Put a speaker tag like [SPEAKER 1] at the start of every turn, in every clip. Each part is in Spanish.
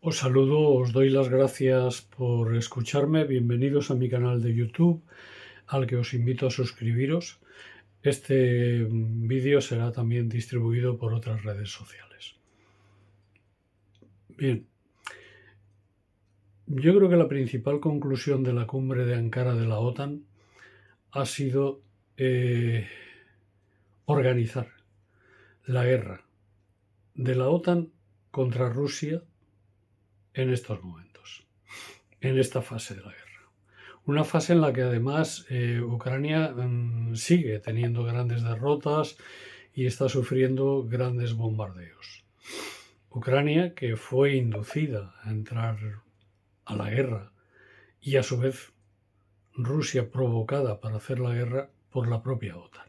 [SPEAKER 1] Os saludo, os doy las gracias por escucharme. Bienvenidos a mi canal de YouTube, al que os invito a suscribiros. Este vídeo será también distribuido por otras redes sociales. Bien, yo creo que la principal conclusión de la cumbre de Ankara de la OTAN ha sido organizar la guerra de la OTAN contra Rusia en estos momentos, en esta fase de la guerra. Una fase en la que además Ucrania sigue teniendo grandes derrotas y está sufriendo grandes bombardeos. Ucrania, que fue inducida a entrar a la guerra, y a su vez Rusia provocada para hacer la guerra por la propia OTAN.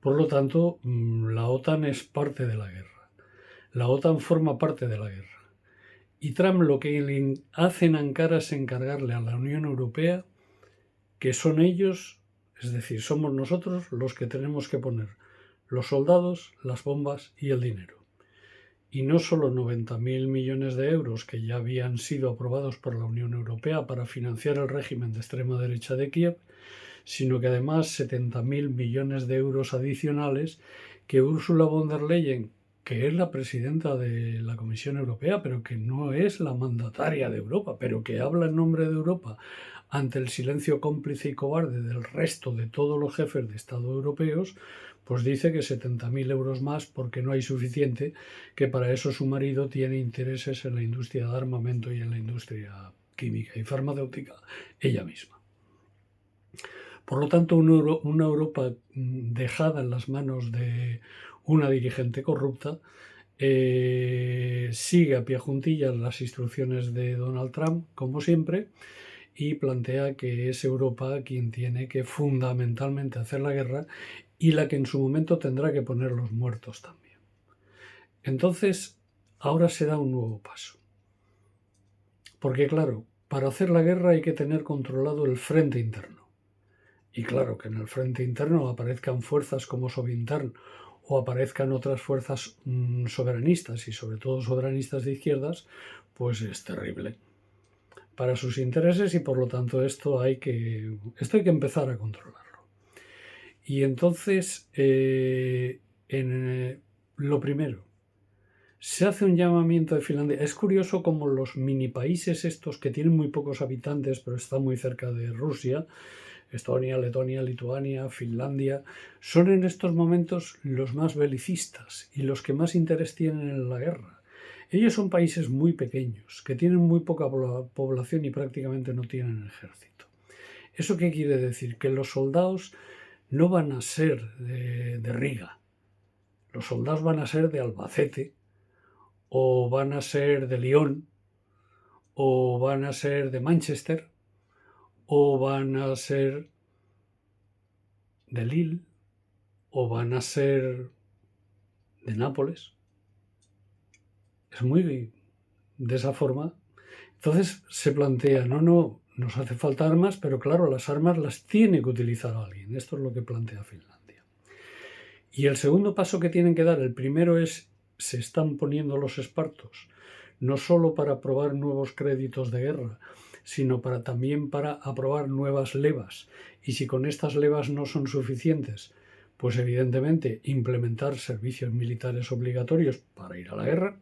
[SPEAKER 1] Por lo tanto, la OTAN es parte de la guerra. La OTAN forma parte de la guerra. Y Trump lo que hace en Ankara es encargarle a la Unión Europea que son ellos, es decir, somos nosotros los que tenemos que poner los soldados, las bombas y el dinero. Y no solo 90.000 millones de euros que ya habían sido aprobados por la Unión Europea para financiar el régimen de extrema derecha de Kiev, sino que además 70.000 millones de euros adicionales que Ursula von der Leyen, que es la presidenta de la Comisión Europea, pero que no es la mandataria de Europa, pero que habla en nombre de Europa ante el silencio cómplice y cobarde del resto de todos los jefes de Estado europeos, pues dice que 70.000 euros más porque no hay suficiente, que para eso su marido tiene intereses en la industria de armamento y en la industria química y farmacéutica ella misma. Por lo tanto, una Europa dejada en las manos de una dirigente corrupta sigue a pie juntillas las instrucciones de Donald Trump, como siempre, y plantea que es Europa quien tiene que fundamentalmente hacer la guerra y la que en su momento tendrá que poner los muertos también. Entonces, ahora se da un nuevo paso. Porque claro, para hacer la guerra hay que tener controlado el frente interno. Y claro, que en el frente interno aparezcan fuerzas como Sovintern o aparezcan otras fuerzas soberanistas y sobre todo soberanistas de izquierdas, pues es terrible para sus intereses y por lo tanto esto hay que empezar a controlarlo. Y entonces, lo primero, se hace un llamamiento de Finlandia. Es curioso como los mini países estos que tienen muy pocos habitantes pero están muy cerca de Rusia, Estonia, Letonia, Lituania, Finlandia, son en estos momentos los más belicistas y los que más interés tienen en la guerra. Ellos son países muy pequeños, que tienen muy poca población y prácticamente no tienen ejército. ¿Eso qué quiere decir? Que los soldados no van a ser de Riga. Los soldados van a ser de Albacete, o van a ser de Lyon, o van a ser de Manchester, o van a ser de Lille, o van a ser de Nápoles. Es muy de esa forma. Entonces se plantea, no, nos hace falta armas, pero claro, las armas las tiene que utilizar alguien. Esto es lo que plantea Finlandia. Y el segundo paso que tienen que dar, el primero es, se están poniendo los espartos, no solo para aprobar nuevos créditos de guerra, sino también para aprobar nuevas levas. Y si con estas levas no son suficientes, pues evidentemente implementar servicios militares obligatorios para ir a la guerra.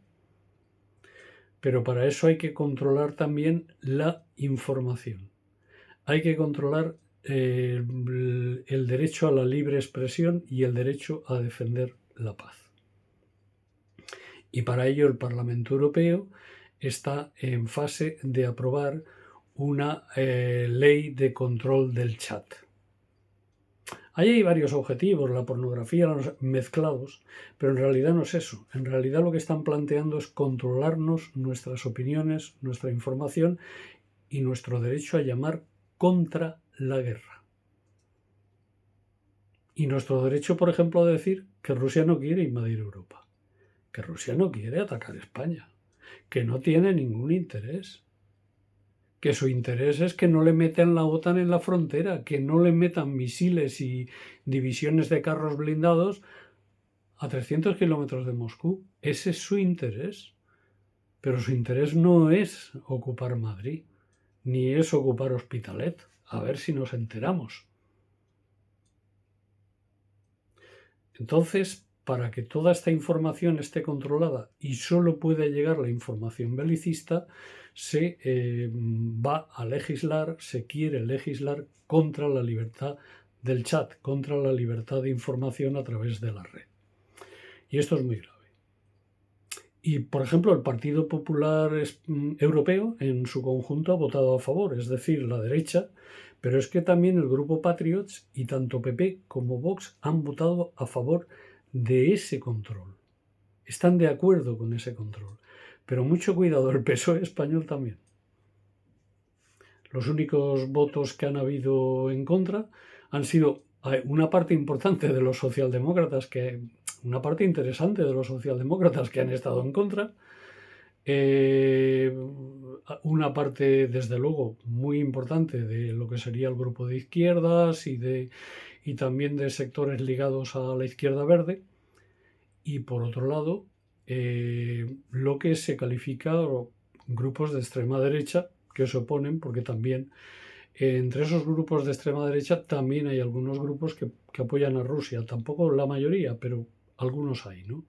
[SPEAKER 1] Pero para eso hay que controlar también la información. Hay que controlar el derecho a la libre expresión y el derecho a defender la paz. Y para ello el Parlamento Europeo está en fase de aprobar una ley de control del chat. Ahí hay varios objetivos, la pornografía, los mezclados, pero en realidad no es eso. En realidad lo que están planteando es controlarnos nuestras opiniones, nuestra información y nuestro derecho a llamar contra la guerra. Y nuestro derecho, por ejemplo, a decir que Rusia no quiere invadir Europa, que Rusia no quiere atacar España, que no tiene ningún interés, que su interés es que no le metan la OTAN en la frontera, que no le metan misiles y divisiones de carros blindados a 300 kilómetros de Moscú. Ese es su interés. pero su interés no es ocupar Madrid, ni es ocupar Hospitalet. A ver si nos enteramos. Entonces, para que toda esta información esté controlada y solo puede llegar la información belicista, se va a legislar, se quiere legislar contra la libertad del chat, contra la libertad de información a través de la red. Y esto es muy grave. Y, por ejemplo, el Partido Popular Europeo en su conjunto ha votado a favor, es decir, la derecha, pero es que también el grupo Patriots y tanto PP como Vox han votado a favor de ese control. Están de acuerdo con ese control. Pero mucho cuidado, el PSOE español también. Los únicos votos que han habido en contra han sido una parte importante de los socialdemócratas, una parte interesante de los socialdemócratas que han estado en contra, una parte, desde luego, muy importante de lo que sería el grupo de izquierdas y también de sectores ligados a la izquierda verde, y por otro lado, lo que se califica grupos de extrema derecha que se oponen, porque también entre esos grupos de extrema derecha también hay algunos grupos que apoyan a Rusia, tampoco la mayoría, pero algunos hay, ¿no?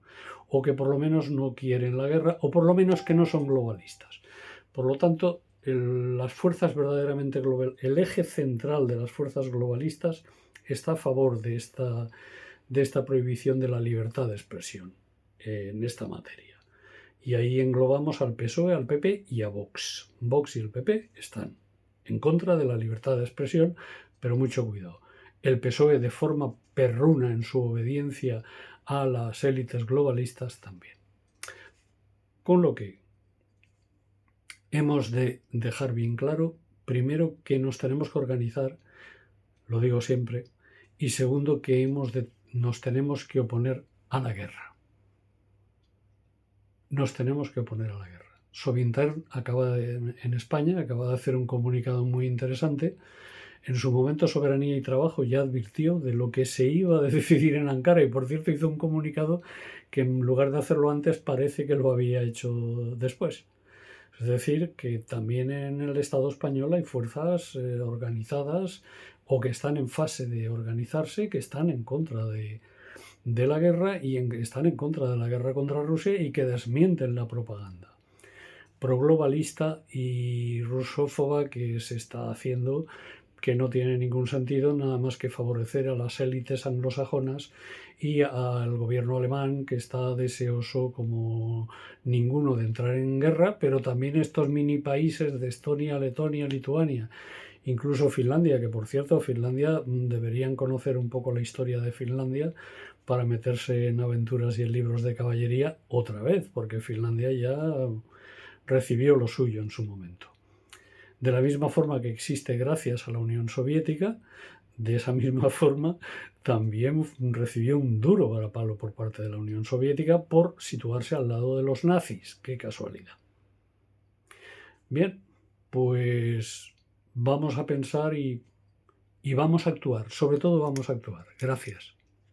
[SPEAKER 1] O que por lo menos no quieren la guerra, o por lo menos que no son globalistas. Por lo tanto, las fuerzas verdaderamente globales, el eje central de las fuerzas globalistas está a favor de esta prohibición de la libertad de expresión en esta materia. Y ahí englobamos al PSOE, al PP y a Vox. Vox y el PP están en contra de la libertad de expresión, pero mucho cuidado. El PSOE, de forma perruna en su obediencia a las élites globalistas, también. Con lo que hemos de dejar bien claro, primero, que nos tenemos que organizar, lo digo siempre, y segundo, que nos tenemos que oponer a la guerra. Nos tenemos que oponer a la guerra. Sovintern en España acaba de hacer un comunicado muy interesante. En su momento Soberanía y Trabajo ya advirtió de lo que se iba a decidir en Ankara y, por cierto, hizo un comunicado que en lugar de hacerlo antes parece que lo había hecho después. Es decir, que también en el Estado español hay fuerzas organizadas o que están en fase de organizarse, que están en contra de la guerra y están en contra de la guerra contra Rusia y que desmienten la propaganda proglobalista y rusófoba que se está haciendo, que no tiene ningún sentido, nada más que favorecer a las élites anglosajonas y al gobierno alemán, que está deseoso como ninguno de entrar en guerra, pero también estos mini países de Estonia, Letonia, Lituania, incluso Finlandia, que por cierto, Finlandia deberían conocer un poco la historia de Finlandia para meterse en aventuras y en libros de caballería otra vez, porque Finlandia ya recibió lo suyo en su momento. De la misma forma que existe gracias a la Unión Soviética, de esa misma forma también recibió un duro varapalo por parte de la Unión Soviética por situarse al lado de los nazis. ¡Qué casualidad! Bien, pues vamos a pensar y vamos a actuar. Sobre todo vamos a actuar. Gracias.